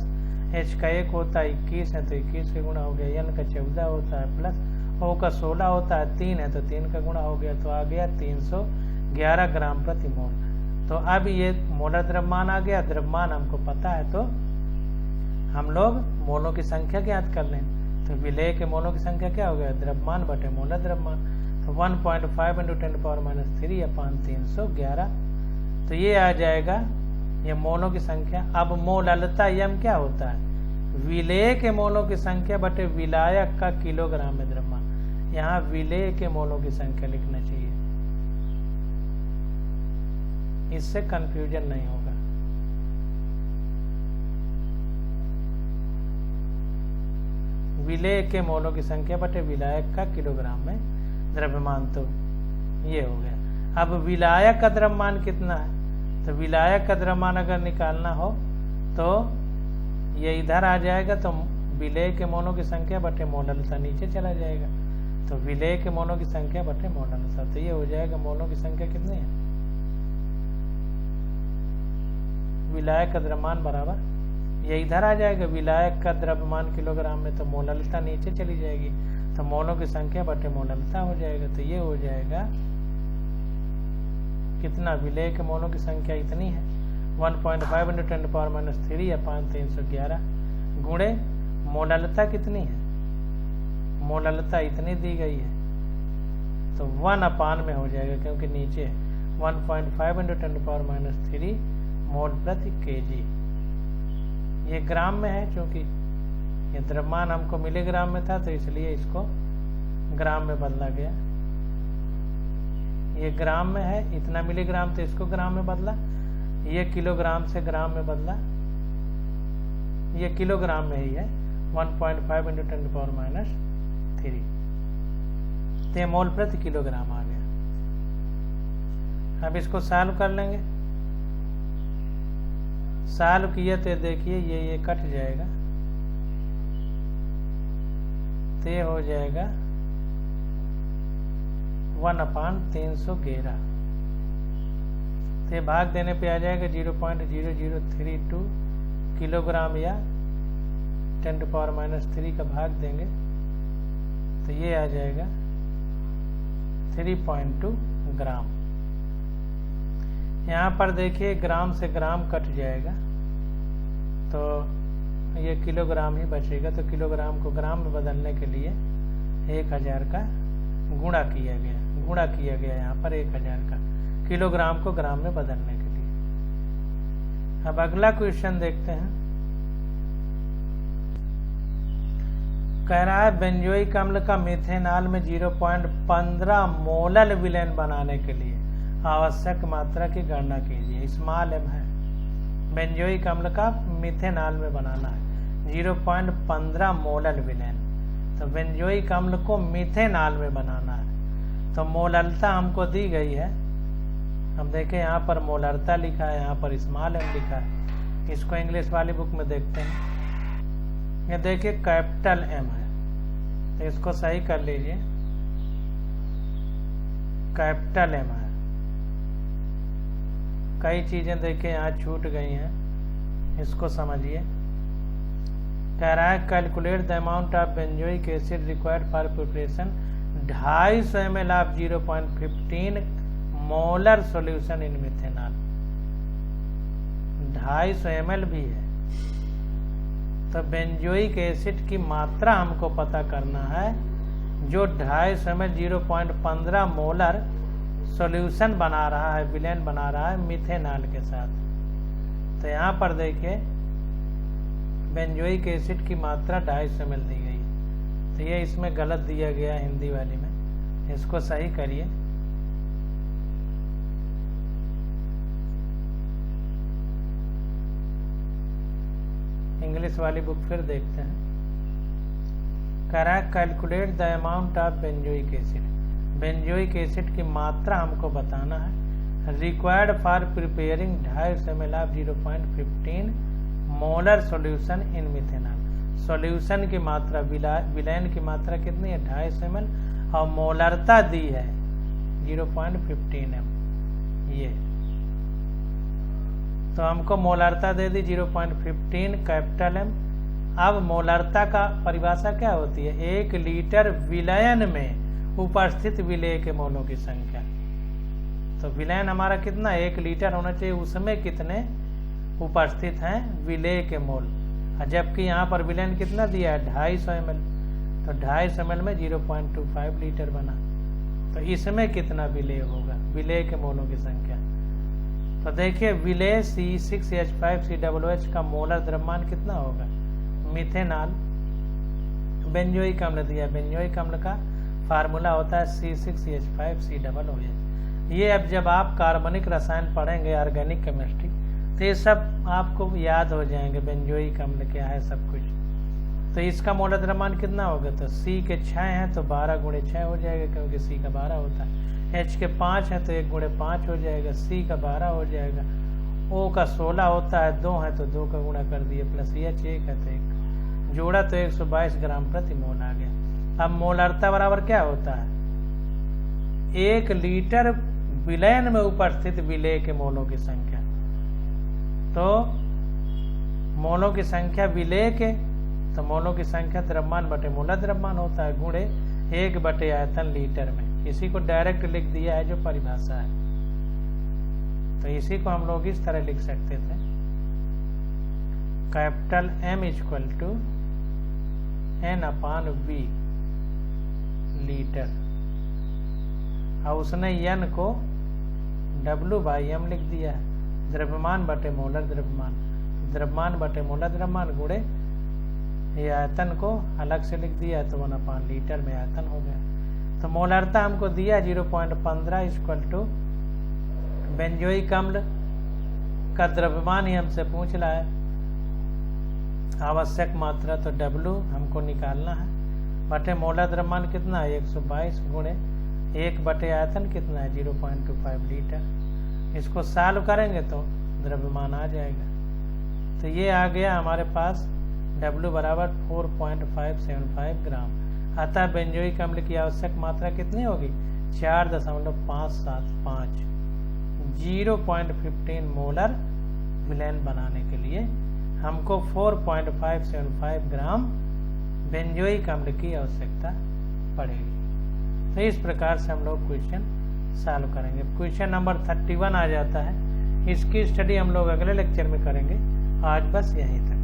A: H का 1 होता है 21 है तो 21 का गुणा हो गया, N का 14 होता है, प्लस O का 16 होता है, 3 है तो 3 का गुणा हो गया, तो आ गया 311 ग्राम प्रति मोल। तो अब ये मोलर द्रव्यमान आ गया, द्रव्यमान हमको पता है तो हम लोग मोलों की संख्या ज्ञात कर लें। तो विलेय के मोलों की संख्या क्या हो गया द्रव्यमान बटे मोलर द्रव्यमान, तो 1.5 × 10⁻³ अपान 311, तो ये आ जाएगा ये मोलों की संख्या। अब मोललता यम क्या होता है विलेय के मोलों की संख्या बटे विलायक का किलोग्राम में द्रव्यमान। यहाँ विलेय के मोलों की संख्या लिखना चाहिए, इससे कंफ्यूजन नहीं होगा। विलेय के मोलों की संख्या बटे विलायक का किलोग्राम में द्रव्यमान, तो ये हो गया। अब विलायक का द्रव्यमान कितना है, तो विलायक का द्रव्यमान अगर निकालना हो तो ये इधर आ जाएगा, तो विलेय के मोलों की संख्या बटे मोललता नीचे चला जाएगा, तो विलेय के मोलों की संख्या बटे मोललता, तो ये हो जाएगा मोलों की संख्या कितनी है विलायक का द्रव्यमान बराबर ये इधर आ जाएगा, विलायक का द्रव्यमान किलोग्राम में, तो मोललता नीचे चली जाएगी, तो मोलों की संख्या बटे मोललता हो जाएगा। तो ये हो जाएगा कितना विलेय के मोलों की संख्या इतनी है 1.5 × 10⁻³ अपान 311 गुणे मोललता कितनी है, मोललता इतनी दी गई है, तो 1 अपान में हो जाएगा क्योंकि नीचे 1.5 × 10⁻³ मोल प्रति kg। ये ग्राम में है, क्योंकि ये द्रव्यमान हमको मिलीग्राम में था तो इसलिए इसको ग्राम में बदला गया। ये ग्राम में है, इतना मिलीग्राम तो इसको ग्राम में बदला, ये किलोग्राम से ग्राम में बदला, ये किलोग्राम में ही है 1.5 × 10⁻³ तो मोल प्रति किलोग्राम आ गया। अब इसको सॉल्व कर लेंगे, सॉल्व किया तो देखिए ये कट जाएगा, तो ये हो जाएगा 1/311, तो ये भाग देने पे आ जाएगा 0.0032 किलोग्राम या 10⁻³ का भाग देंगे तो ये आ जाएगा 3.2 ग्राम। यहाँ पर देखिए ग्राम से ग्राम कट जाएगा तो ये किलोग्राम ही बचेगा, तो किलोग्राम को ग्राम में बदलने के लिए 1000 का गुणा किया गया यहाँ पर 1000 का किलोग्राम को ग्राम में बदलने के लिए। अब अगला क्वेश्चन देखते हैं। कह रहा है बेंजोइक अम्ल का मीथेनॉल में 0.15 मोलल विलयन बनाने के लिए आवश्यक मात्रा की गणना कीजिए। स्मॉल m है, बेंजोइक अम्ल का मीथेनॉल में बनाना है, 0.15 मोलर विलेन। तो बेंजोइक अम्ल को मिथेनॉल में बनाना है। तो मोलरता हमको दी गई है। हम देखें यहाँ पर मोलरता लिखा है, यहाँ पर स्मॉल एम लिखा है। इसको इंग्लिश वाली बुक में देखते हैं। ये देखिए कैपिटल एम है, तो इसको सही कर लीजिए। कैपिटल एम है। कई चीजें देखिए यहाँ छूट गई हैं, इसको समझिए। कह रहा है calculate the amount of benzoic acid required for preparation 250 ml of 0.15 molar solution in methanol. 250 ml भी है। तो बेंजोइक एसिड की मात्रा हमको पता करना है, जो 250 ml 0.15 मोलर सॉल्यूशन बना रहा है, विलेन बना रहा है मिथेनॉल के साथ। तो यहाँ पर देखिए बेंजोइक एसिड की मात्रा 250 ml दी गई। तो ये इसमें गलत दिया गया हिंदी वाली में, इसको सही करिए। इंग्लिश वाली बुक फिर देखते हैं। कह रहा है calculate the amount of benzoic acid. Benzoic acid की मात्रा हमको बताना है, required for preparing 250 ml of 0.15 molar solution in methanol. Solution की मात्रा, विलेन की मात्रा कितनी है? 250 ml, और मोलरता दी है 0.15 m। ये तो हमको मोलरता दे दी 0.15 कैपिटल एम। अब मोलरता का परिभाषा क्या होती है? 1 लीटर विलयन में उपस्थित विलेय के मोलों की संख्या। तो विलयन हमारा कितना? 1 लीटर होना चाहिए, उसमें कितने उपस्थित हैं विलेय के मोल। जबकि यहाँ पर विलयन कितना दिया है? 250 ml। तो 250 ml में 0.25 लीटर बना। तो इसमें कितना विलेय होगा? विलेय के मोलों की संख्या। तो देखिए विलेय C6H5COOH का मोलर द्रव्यमान कितना होगा? मिथेनॉल बेंजोइक अम्ल दिया, बेंजोइक अम्ल का फार्मूला होता है C6H5COOH। ये अब जब आप कार्बनिक रसायन पढ़ेंगे, ऑर्गेनिक केमिस्ट्री, तो ये सब आपको याद हो जाएंगे, बेंजोइक अम्ल क्या है सब कुछ। तो इसका मोलर द्रव्यमान कितना होगा? तो C के 6 हैं तो 12 × 6 हो जाएगा, क्योंकि C का 12 होता है। H के 5 है तो 1 × 5 हो जाएगा, C का 12 हो जाएगा, O का 16 होता है, 2 है तो 2 का गुणा कर दिए, प्लस H 1 है तो 1 जोड़ा तो 122 ग्राम प्रति मोल आ गया। अब मोलरता बराबर क्या होता है? 1 लीटर विलयन में उपस्थित विलेय के मोलों की संख्या। तो मोलों की संख्या विलेय के, तो मोलों की संख्या द्रव्यमान बटे मोलर द्रव्यमान होता है, गुणे 1 बटे आयतन लीटर में। इसी को डायरेक्ट लिख दिया है जो परिभाषा है। तो इसी को हम लोग इस तरह लिख सकते थे, कैपिटल M = N/V लीटर, और उसने N को W/M लिख दिया है। द्रव्यमान बटे मोलर द्रव्यमान, द्रव्यमान बटे मोलर द्रव्यमान गुणे ये आयतन को अलग से लिख दिया है, तो 1/, लीटर में आयतन हो गया। तो मोलरता हमको दिया 0.15 = बेंजोइक अम्ल का द्रव्यमान ही हमसे पूछ रहा है, आवश्यक मात्रा तो W हमको निकालना है, बटे मोलर द्रव्यमान कितना है? 122 गुणे 1 बटे आयतन कितना है? 0.25 लीटर। इसको सॉल्व करेंगे तो द्रव्यमान आ जाएगा। तो ये आ गया हमारे पास W बराबर 4.575 ग्राम। अतः बेंजोइक अम्ल की आवश्यक मात्रा कितनी होगी? 4.575। 0.15 मोलर विलेन बनाने के लिए हमको 4.575 ग्राम बेंजोइक अम्ल की आवश्यकता पड़ेगी। तो इस प्रकार से हम लोग क्वेश्चन सॉल्व करेंगे। क्वेश्चन नंबर 31 आ जाता है। इसकी स्टडी हम लोग अगले लेक्चर में करेंगे। आज बस यहीं तक।